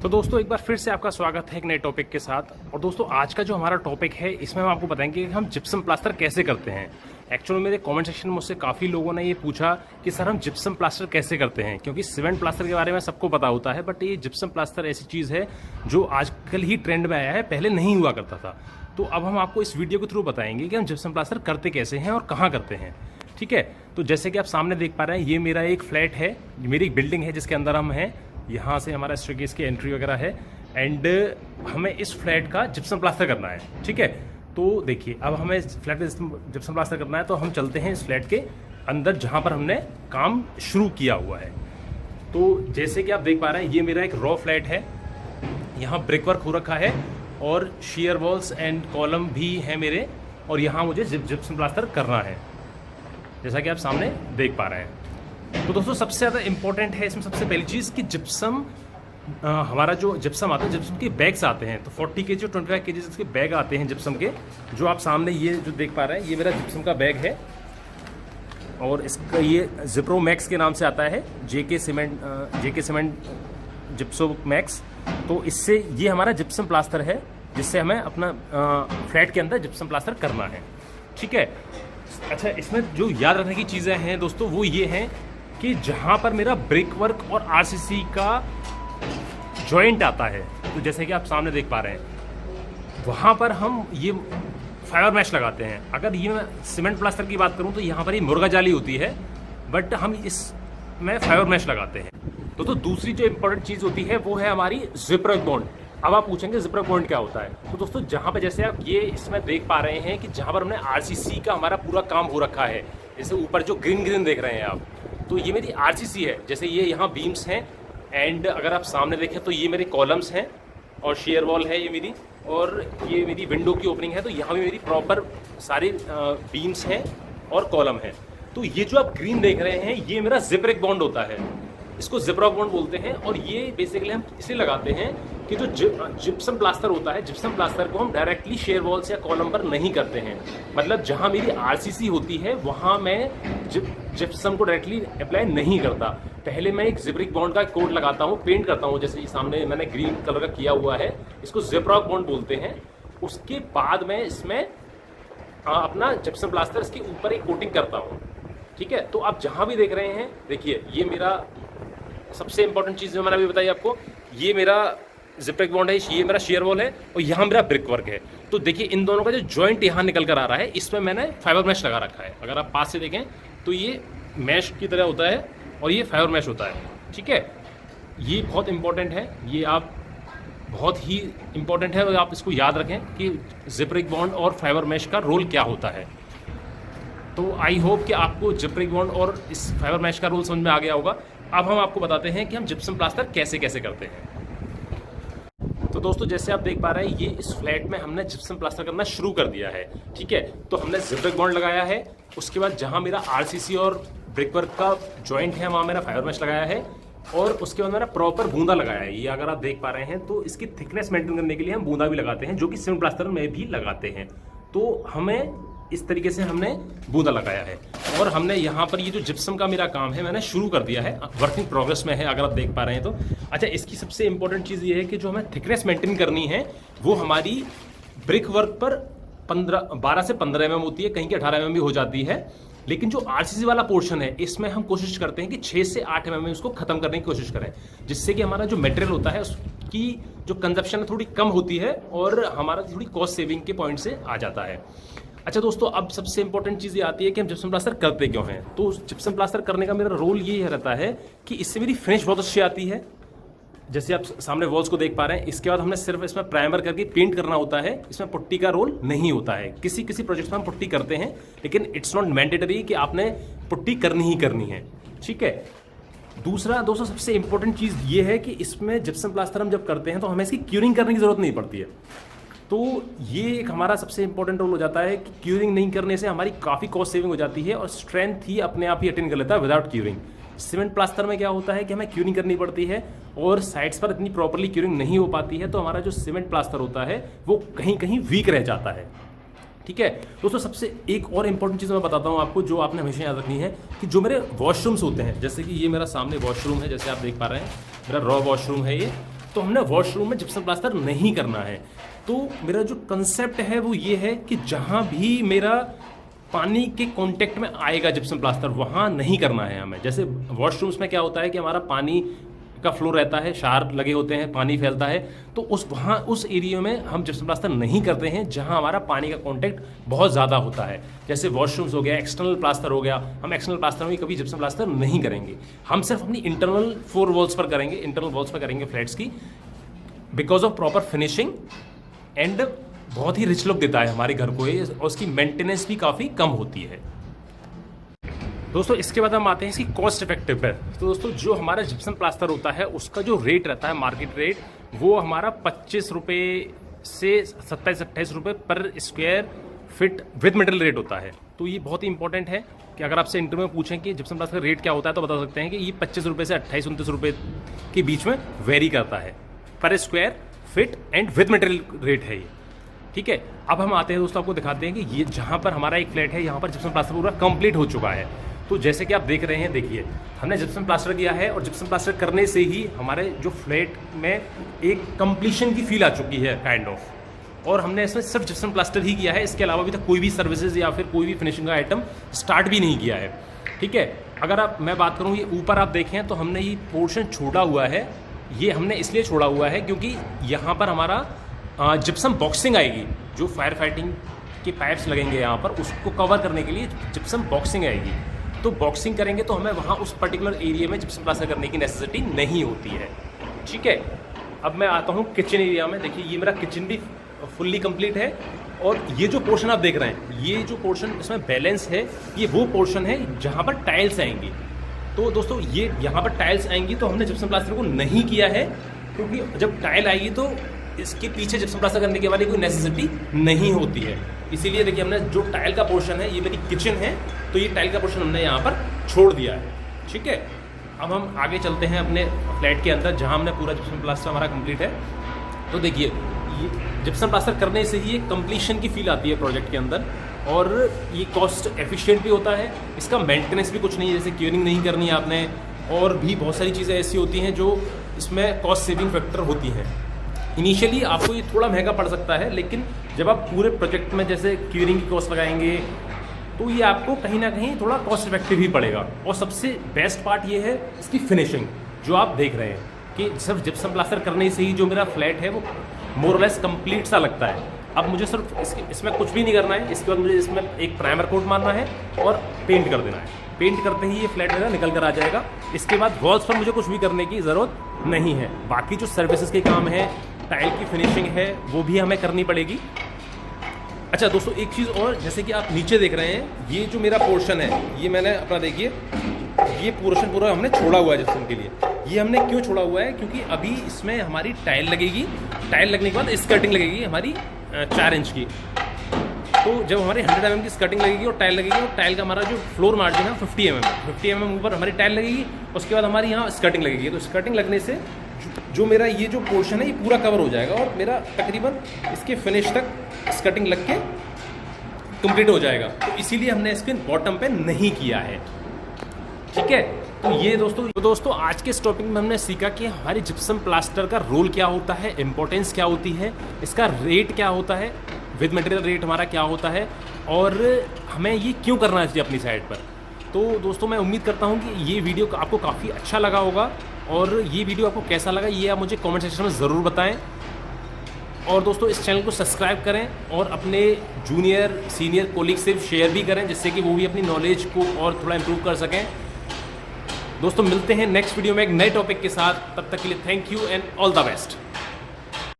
तो दोस्तों एक बार फिर से आपका स्वागत है एक नए टॉपिक के साथ। और दोस्तों आज का जो हमारा टॉपिक है इसमें हम आपको बताएंगे कि हम जिप्सम प्लास्टर कैसे करते हैं। एक्चुअली मेरे कमेंट सेक्शन में मुझसे काफ़ी लोगों ने ये पूछा कि सर हम जिप्सम प्लास्टर कैसे करते हैं, क्योंकि सीमेंट प्लास्टर के बारे में सबको पता होता है, बट ये जिप्सम प्लास्टर ऐसी चीज़ है जो आजकल ही ट्रेंड में आया है, पहले नहीं हुआ करता था। तो अब हम आपको इस वीडियो के थ्रू बताएंगे कि हम जिप्सम प्लास्टर करते कैसे हैं और कहाँ करते हैं। ठीक है, तो जैसे कि आप सामने देख पा रहे हैं ये मेरा एक फ्लैट है, मेरी एक बिल्डिंग है जिसके अंदर हम हैं। यहाँ से हमारा स्टेयरकेस की एंट्री वगैरह है एंड हमें इस फ्लैट का जिप्सम प्लास्टर करना है। ठीक है, तो देखिए अब हमें इस फ्लैट में जिप्सम प्लास्टर करना है, तो हम चलते हैं इस फ्लैट के अंदर जहाँ पर हमने काम शुरू किया हुआ है। तो जैसे कि आप देख पा रहे हैं ये मेरा एक रॉ फ्लैट है, यहाँ ब्रिक वर्क हो रखा है और शेयर वॉल्स एंड कॉलम भी हैं मेरे, और यहाँ मुझे जिप्सम प्लास्टर करना है जैसा कि आप सामने देख पा रहे हैं। तो दोस्तों सबसे ज़्यादा इंपॉर्टेंट है इसमें सबसे पहली चीज़ कि जिप्सम हमारा जो जिप्सम आता है, जिप्सम के बैग्स आते हैं, तो 40 kg और 25 kg के बैग आते हैं जिप्सम के, जो आप सामने ये जो देख पा रहे हैं ये मेरा जिप्सम का बैग है और इसका ये जिप्रो मैक्स के नाम से आता है, जेके सीमेंट जिप्सो मैक्स। तो इससे ये हमारा जिप्सम प्लास्टर है जिससे हमें अपना फ्लैट के अंदर जिप्सम प्लास्टर करना है। ठीक है, अच्छा इसमें जो याद रखने की चीज़ें हैं दोस्तों वो ये हैं कि जहाँ पर मेरा ब्रिक वर्क और आरसीसी का जॉइंट आता है, तो जैसे कि आप सामने देख पा रहे हैं वहाँ पर हम ये फाइबर मैश लगाते हैं। अगर ये मैं सीमेंट प्लास्टर की बात करूँ तो यहाँ पर ये मुर्गा जाली होती है, बट हम इसमें फाइबर मैश लगाते हैं। तो दूसरी जो इम्पोर्टेंट चीज़ होती है वो है हमारी जिपर बॉन्ड। अब आप पूछेंगे जिपर बॉन्ड क्या होता है, तो दोस्तों जहाँ पे जैसे आप ये इसमें देख पा रहे हैं कि जहाँ पर हमने आरसीसी का हमारा पूरा काम हो रखा है, जैसे ऊपर जो ग्रीन देख रहे हैं आप, तो ये मेरी आरसीसी है। जैसे ये यहाँ बीम्स हैं एंड अगर आप सामने देखें तो ये मेरे कॉलम्स हैं और शेयर वॉल है ये मेरी, और ये मेरी विंडो की ओपनिंग है, तो यहाँ भी मेरी प्रॉपर सारे बीम्स हैं और कॉलम है। तो ये जो आप ग्रीन देख रहे हैं ये मेरा जिपरेक बॉन्ड होता है, इसको जिपरॉक बॉन्ड बोलते हैं। और ये बेसिकली हम इसलिए लगाते हैं कि जो जिप्सम प्लास्टर होता है, जिप्सम प्लास्टर को हम डायरेक्टली शेयर वॉल्स या कॉलम पर नहीं करते हैं। मतलब जहाँ मेरी आरसीसी होती है वहाँ मैं जिप्सम को डायरेक्टली अप्लाई नहीं करता, पहले मैं एक जिपरिक बॉन्ड का कोट लगाता हूँ, पेंट करता हूँ, जैसे सामने मैंने ग्रीन कलर का किया हुआ है, इसको जिपरॉक बॉन्ड बोलते हैं। उसके बाद मैं इसमें अपना जिप्सम प्लास्टर इसके ऊपर एक कोटिंग करता हूँ। ठीक है, तो आप जहाँ भी देख रहे हैं देखिए ये मेरा सबसे इंपॉर्टेंट चीज़ जो मैंने अभी बताई आपको, ये मेरा जिपरेक बॉन्ड है, ये मेरा शेयर वॉल है और यहाँ मेरा ब्रिक वर्क है। तो देखिए इन दोनों का जो जॉइंट यहाँ निकल कर आ रहा है इसमें मैंने फाइबर मैश लगा रखा है। अगर आप पास से देखें तो ये मैश की तरह होता है और ये फाइबर मैश होता है। ठीक है, ये बहुत इंपॉर्टेंट है, ये आप बहुत ही इंपॉर्टेंट है और आप इसको याद रखें कि जिपरेक बॉन्ड और फाइबर मैश का रोल क्या होता है। तो आई होप कि आपको जिपरेक बॉन्ड और इस फाइबर मैश का रोल समझ में आ गया होगा। अब हम आपको बताते हैं कि हम जिप्सम प्लास्टर कैसे कैसे करते हैं। तो दोस्तों जैसे आप देख पा रहे हैं ये इस फ्लैट में हमने जिप्सम प्लास्टर करना शुरू कर दिया है। ठीक है, तो हमने जिपरेक बॉन्ड लगाया है, उसके बाद जहां मेरा आरसीसी और ब्रिक वर्क का जॉइंट है वहां मेरा फाइबर मैश लगाया है, और उसके बाद मेरा प्रॉपर बूंदा लगाया है। ये अगर आप देख पा रहे हैं तो इसकी थिकनेस मेंटेन करने के लिए हम बूंदा भी लगाते हैं, जो कि सीमेंट प्लास्टर में भी लगाते हैं। तो हमें इस तरीके से हमने बूंदा लगाया है और हमने यहाँ पर ये जो जिप्सम का मेरा काम है मैंने शुरू कर दिया है, वर्किंग प्रोग्रेस में है अगर आप देख पा रहे हैं तो। अच्छा इसकी सबसे इंपॉर्टेंट चीज़ ये है कि जो हमें थिकनेस मेंटेन करनी है वो हमारी ब्रिक वर्क पर 12 से 15 mm होती है, कहीं की 18 mm भी हो जाती है। लेकिन जो आरसीसी वाला पोर्शन है इसमें हम कोशिश करते हैं कि 6 से 8 mm उसको खत्म करने की कोशिश करें, जिससे कि हमारा जो मटेरियल होता है उसकी जो कंजप्शन थोड़ी कम होती है और हमारा थोड़ी कॉस्ट सेविंग के पॉइंट से आ जाता है। अच्छा दोस्तों अब सबसे इंपॉर्टेंट चीज़ ये आती है कि हम जिप्सम प्लास्टर करते क्यों हैं। तो जिप्सम प्लास्टर करने का मेरा रोल ये रहता है कि इससे मेरी फिनिश बहुत अच्छी आती है। जैसे आप सामने वॉल्स को देख पा रहे हैं, इसके बाद हमने सिर्फ इसमें प्राइमर करके पेंट करना होता है, इसमें पुट्टी का रोल नहीं होता है। किसी किसी प्रोजेक्ट में हम पुट्टी करते हैं, लेकिन इट्स नॉट मैंडेटरी कि आपने पुट्टी करनी ही करनी है। ठीक है, दूसरा दोस्तों सबसे इंपॉर्टेंट चीज़ ये है कि इसमें जिप्सम प्लास्टर हम जब करते हैं तो हमें इसकी क्यूरिंग करने की ज़रूरत नहीं पड़ती है। तो ये एक हमारा सबसे इंपॉर्टेंट रोल हो जाता है कि क्यूरिंग नहीं करने से हमारी काफ़ी कॉस्ट सेविंग हो जाती है और स्ट्रेंथ ही अपने आप ही अटेन कर लेता है विदाउट क्यूरिंग। सीमेंट प्लास्टर में क्या होता है कि हमें क्यूरिंग करनी पड़ती है और साइड्स पर इतनी प्रॉपरली क्यूरिंग नहीं हो पाती है, तो हमारा जो सीमेंट प्लास्टर होता है वो कहीं कहीं वीक रह जाता है। ठीक है दोस्तों, सबसे एक और इंपॉर्टेंट चीज़ मैं बताता हूँ आपको जो आपने हमेशा याद रखनी है कि जो मेरे वॉशरूम्स होते हैं, जैसे कि ये मेरा सामने वॉशरूम है, जैसे आप देख पा रहे हैं मेरा रॉ वॉशरूम है ये, तो हमने वॉशरूम में जिप्सम प्लास्टर नहीं करना है। तो मेरा जो कंसेप्ट है वो ये है कि जहाँ भी मेरा पानी के कांटेक्ट में आएगा जिप्सम प्लास्टर, वहाँ नहीं करना है हमें। जैसे वॉशरूम्स में क्या होता है कि हमारा पानी का फ्लो रहता है, शार लगे होते हैं, पानी फैलता है, तो उस एरिया में हम जिप्सम प्लास्टर नहीं करते हैं जहां हमारा पानी का कांटेक्ट बहुत ज़्यादा होता है। जैसे वॉशरूम्स हो गया, एक्सटर्नल प्लास्टर हो गया, हम एक्सटर्नल प्लास्टर में कभी जिप्सम प्लास्टर नहीं करेंगे। हम सिर्फ अपनी इंटरनल 4 वॉल्स पर करेंगे, इंटरनल वॉल्स पर करेंगे फ्लैट्स की, because of proper finishing and बहुत ही रिच लुक देता है हमारे घर को ये, और उसकी मेंटेनेंस भी काफ़ी कम होती है। दोस्तों इसके बाद हम आते हैं इसकी कॉस्ट इफेक्टिव है। तो दोस्तों जो हमारा जिप्सम प्लास्टर होता है उसका जो रेट रहता है मार्केट रेट, वो हमारा 25 रुपये से 27-28 रुपये पर square feet with material rate होता है। तो ये बहुत ही इंपॉर्टेंट है कि अगर आपसे इंटरव्यू में पूछें कि जिप्सम प्लास्टर का रेट क्या होता है तो बता सकते हैं कि ये 25 रुपये से 28-29 रुपये के बीच में वेरी करता है पर square feet and with material rate है ये, ठीक है। अब हम आते हैं दोस्तों, आपको दिखाते हैं कि ये जहाँ पर हमारा एक फ्लैट है, यहाँ पर जिप्सम प्लास्टर पूरा कंप्लीट हो चुका है। तो जैसे कि आप देख रहे हैं, देखिए हमने जिप्सम प्लास्टर किया है और जिप्सम प्लास्टर करने से ही हमारे जो फ्लैट में एक कंप्लीशन की फील आ चुकी है काइंड ऑफ, और हमने इसमें सिर्फ जिप्सम प्लास्टर ही किया है। इसके अलावा अभी तक कोई भी सर्विसेज या फिर कोई भी फिनिशिंग का आइटम स्टार्ट भी नहीं किया है, ठीक है। अगर मैं बात करूँ, ये ऊपर आप देखें तो हमने ये पोर्शन छोड़ा हुआ है। ये हमने इसलिए छोड़ा हुआ है क्योंकि यहाँ पर हमारा जिप्सम बॉक्सिंग आएगी, जो फायर फाइटिंग के पाइप्स लगेंगे यहाँ पर, उसको कवर करने के लिए जिप्सम बॉक्सिंग आएगी। तो बॉक्सिंग करेंगे तो हमें वहाँ उस पर्टिकुलर एरिया में जिप्सम प्लास्टर करने की नेसेसिटी नहीं होती है, ठीक है। अब मैं आता हूँ किचन एरिया में। देखिए ये मेरा किचन भी फुल्ली कंप्लीट है, और ये जो पोर्शन आप देख रहे हैं, ये जो पोर्शन इसमें बैलेंस है, ये वो पोर्शन है जहाँ पर टाइल्स आएंगी। तो दोस्तों ये यहाँ पर टाइल्स आएंगी तो हमने जिप्सम प्लास्टर को नहीं किया है, क्योंकि जब टाइल आएगी तो इसके पीछे जिप्सम प्लास्टर करने के हमारी कोई नेसेसिटी नहीं होती है। इसीलिए देखिए हमने जो टाइल का पोर्शन है, ये मेरी किचन है, तो ये टाइल का पोर्शन हमने यहाँ पर छोड़ दिया है, ठीक है। अब हम आगे चलते हैं अपने फ्लैट के अंदर, जहाँ हमने पूरा जिप्सम प्लास्टर हमारा कंप्लीट है। तो देखिए ये जिप्सम प्लास्टर करने से ही एक कंप्लीशन की फील आती है प्रोजेक्ट के अंदर, और ये कॉस्ट एफिशिएंट भी होता है। इसका मेंटेनेंस भी कुछ नहीं है, जैसे क्यूरिंग नहीं करनी है आपने, और भी बहुत सारी चीज़ें ऐसी होती हैं जो इसमें कॉस्ट सेविंग फैक्टर होती हैं। इनिशियली आपको ये थोड़ा महंगा पड़ सकता है, लेकिन जब आप पूरे प्रोजेक्ट में जैसे क्यूरिंग की कॉस्ट लगाएंगे तो ये आपको कहीं ना कहीं थोड़ा कॉस्ट इफेक्टिव ही पड़ेगा। और सबसे बेस्ट पार्ट ये है इसकी फिनिशिंग, जो आप देख रहे हैं कि सिर्फ जिप्सम प्लास्टर करने से ही जो मेरा फ्लैट है वो मोर और लेस कंप्लीट सा लगता है। अब मुझे सिर्फ इसमें कुछ भी नहीं करना है, इसके बाद मुझे इसमें एक प्राइमर कोट मारना है और पेंट कर देना है। पेंट करते ही ये फ्लैट मेरा निकल कर आ जाएगा। इसके बाद वॉल्स पर मुझे कुछ भी करने की ज़रूरत नहीं है। बाकी जो सर्विसेज के काम है, टाइल की फिनिशिंग है, वो भी हमें करनी पड़ेगी। अच्छा दोस्तों एक चीज़ और, जैसे कि आप नीचे देख रहे हैं, ये जो मेरा पोर्शन है, ये मैंने अपना देखिए ये पोर्शन पूरा हमने छोड़ा हुआ है जिप्सम के लिए। ये हमने क्यों छोड़ा हुआ है, क्योंकि अभी इसमें हमारी टाइल लगेगी। टाइल लगने के बाद स्कर्टिंग लगेगी हमारी 4 इंच की। तो जब हमारी 100 mm की स्कर्टिंग लगेगी और टाइल लगेगी, और टाइल का हमारा जो फ्लोर मार्जिन है 50 mm ऊपर हमारी टाइल लगेगी। उसके बाद हमारी यहाँ स्कर्टिंग लगेगी। तो स्कर्टिंग लगने से जो मेरा ये जो पोर्शन है ये पूरा कवर हो जाएगा, और मेरा तकरीबन इसके फिनिश तक स्कर्टिंग लग के कंप्लीट हो जाएगा। तो इसीलिए हमने इसके बॉटम पे नहीं किया है, ठीक है। तो ये दोस्तों आज के इस टॉपिक में हमने सीखा कि हमारी जिप्सम प्लास्टर का रोल क्या होता है, इंपॉर्टेंस क्या होती है, इसका रेट क्या होता है, विद मटेरियल रेट हमारा क्या होता है, और हमें ये क्यों करना चाहिए अपनी साइड पर। तो दोस्तों मैं उम्मीद करता हूँ कि ये वीडियो आपको काफ़ी अच्छा लगा होगा, और ये वीडियो आपको कैसा लगा ये आप मुझे कमेंट सेक्शन में ज़रूर बताएं। और दोस्तों इस चैनल को सब्सक्राइब करें और अपने जूनियर सीनियर कोलीग से शेयर भी करें, जिससे कि वो भी अपनी नॉलेज को और थोड़ा इम्प्रूव कर सकें। दोस्तों मिलते हैं नेक्स्ट वीडियो में एक नए टॉपिक के साथ। तब तक के लिए thank you and all the best.